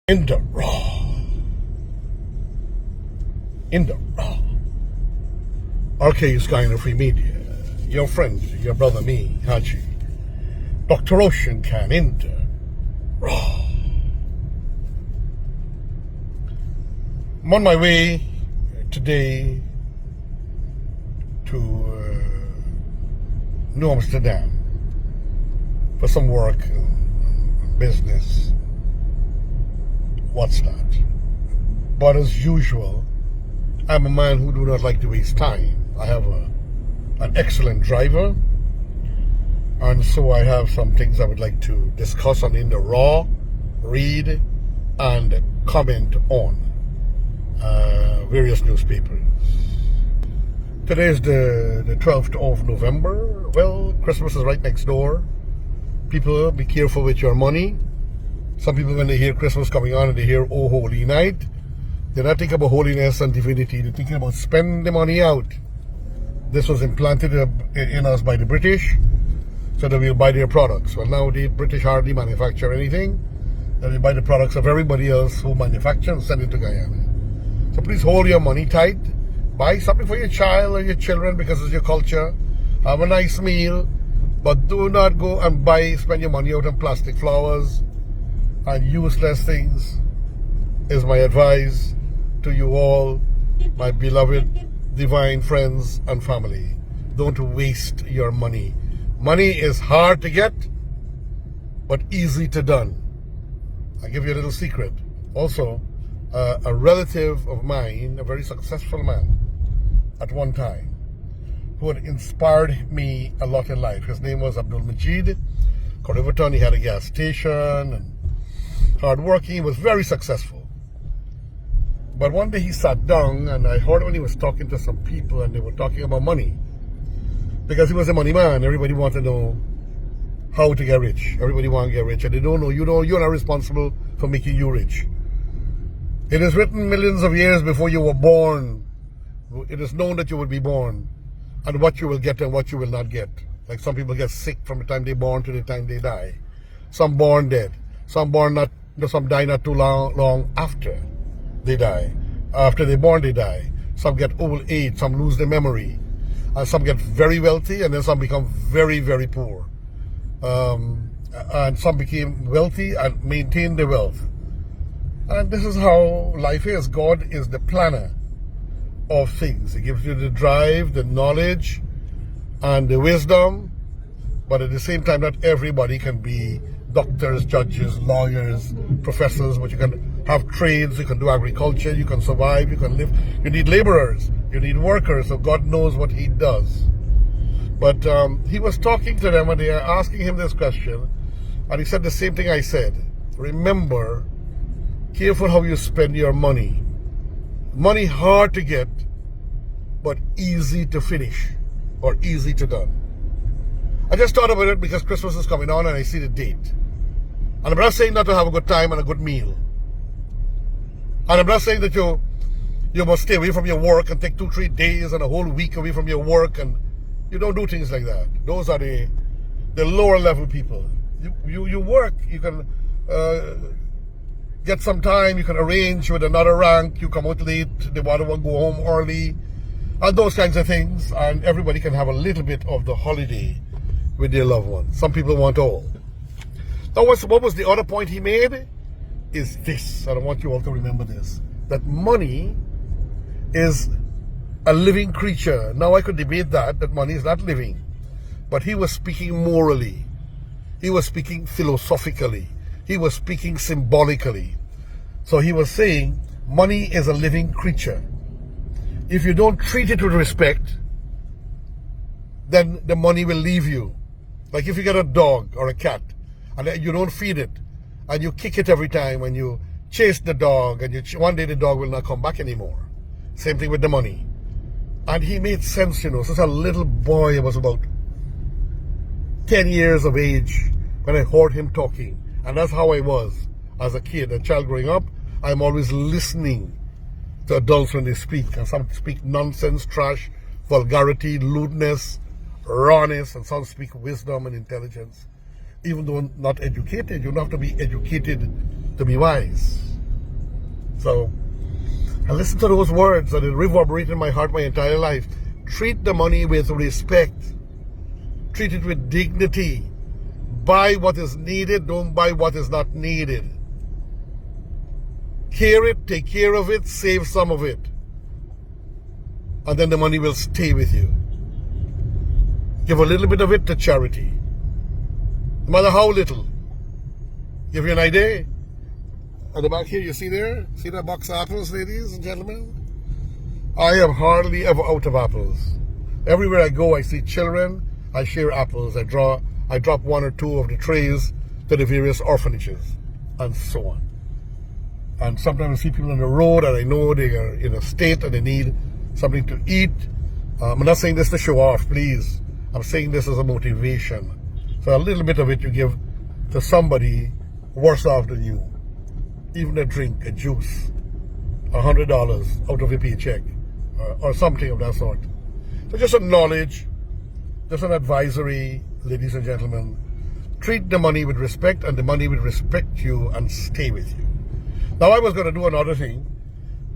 In the raw. In the raw. RK's Guyana Free Media. Your friend, your brother, me, HAJI. Dr. ROSHAN can in the raw. I'm on my way today to New Amsterdam for some work and business. What's that? But as usual, I'm a man who do not like to waste time. I have an excellent driver, and so I have some things I would like to discuss on In the Raw, read, and comment on various newspapers. Today is the 12th of November. Well, Christmas is right next door. People, be careful with your money. Some people, when they hear Christmas coming on and they hear "Oh Holy Night," they're not thinking about holiness and divinity. They're thinking about spending the money out. This was implanted in us by the British so that we'll buy their products. Well, now the British hardly manufacture anything. They buy the products of everybody else who manufacture and send it to Guyana. So please hold your money tight. Buy something for your child or your children because it's your culture. Have a nice meal. But do not go and spend your money out on plastic flowers and useless things, is my advice to you all, my beloved divine friends and family. Don't waste your money. Money is hard to get, but easy to done. I'll give you a little secret. Also, a relative of mine, a very successful man at one time, who had inspired me a lot in life. His name was Abdul Majid. Riverton, he had a gas station and hard-working. He was very successful. But one day he sat down, and I heard when he was talking to some people, and they were talking about money. Because he was a money man, everybody wanted to know how to get rich. Everybody wants to get rich, and they don't know, you're not responsible for making you rich. It is written millions of years before you were born. It is known that you will be born, and what you will get and what you will not get. Like some people get sick from the time they're born to the time they die. Some born dead. Some die not too long after they die. After they're born, they die. Some get old age. Some lose their memory. And some get very wealthy, and then some become very, very poor. And some became wealthy and maintained their wealth. And this is how life is. God is the planner of things. He gives you the drive, the knowledge, and the wisdom. But at the same time, not everybody can be doctors, judges, lawyers, professors, but you can have trades, you can do agriculture, you can survive, you can live. You need laborers, you need workers, so God knows what he does. But he was talking to them and they are asking him this question, and he said the same thing I said. Remember, careful how you spend your money. Money hard to get, but easy to finish or easy to done. I just thought about it because Christmas is coming on and I see the date. And I'm not saying not to have a good time and a good meal. And I'm not saying that you must stay away from your work and take 2-3 days and a whole week away from your work, and you don't do things like that. Those are the lower level people. You work, you can get some time, you can arrange with another rank, you come out late, they want to go home early, and those kinds of things, and everybody can have a little bit of the holiday with their loved ones. Some people want all. Now, what was the other point he made? Is this, and I want you all to remember this, that money is a living creature. Now, I could debate that money is not living, but he was speaking morally. He was speaking philosophically. He was speaking symbolically. So he was saying money is a living creature. If you don't treat it with respect, then the money will leave you. Like if you get a dog or a cat and you don't feed it and you kick it every time and you chase the dog and one day the dog will not come back anymore. Same thing with the money. And he made sense, since a little boy, I was about 10 years of age when I heard him talking. And that's how I was as a kid, a child growing up. I'm always listening to adults when they speak. And some speak nonsense, trash, vulgarity, lewdness, rawness, and some speak wisdom and intelligence. Even though not educated, you don't have to be educated to be wise. So I listen to those words and it reverberated in my heart my entire life. Treat the money with respect. Treat it with dignity. Buy what is needed, don't buy what is not needed. Care it, take care of it, save some of it. And then the money will stay with you. Give a little bit of it to charity. No matter how little. Give you an idea. At the back here, you see there? See that box of apples, ladies and gentlemen? I am hardly ever out of apples. Everywhere I go, I see children. I share apples. I drop one or two of the trays to the various orphanages and so on. And sometimes I see people on the road and I know they are in a state and they need something to eat. I'm not saying this to show off, please. I'm saying this as a motivation. So a little bit of it you give to somebody worse off than you. Even a drink, a juice, $100 out of your paycheck, or something of that sort. So just a knowledge, just an advisory, ladies and gentlemen. Treat the money with respect, and the money will respect you and stay with you. Now, I was going to do another thing,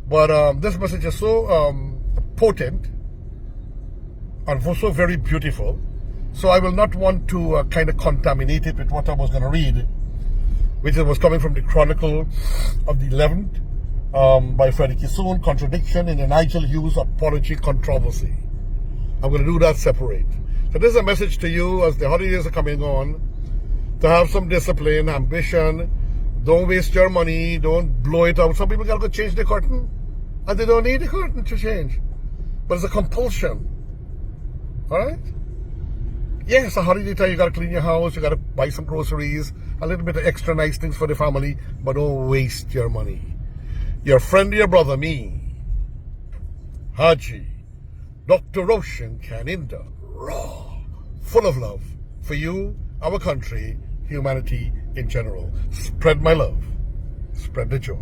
but this message is so potent and so very beautiful, so I will not want to kind of contaminate it with what I was going to read, which was coming from the Chronicle of the 11th by Freddie Kissoon, Contradiction in the Nigel Hughes Apology Controversy. I'm going to do that separate. So this is a message to you as the holidays are coming on, to have some discipline, ambition. Don't waste your money. Don't blow it out. Some people got to go change the curtain, and they don't need the curtain to change. But it's a compulsion. All right? Yes, a holiday time, you got to clean your house. You got to buy some groceries, a little bit of extra nice things for the family, but don't waste your money. Your friend, your brother, me, HAJI, Dr. Roshan Kaninda, raw, full of love for you, our country, humanity in general. Spread my love. Spread the joy.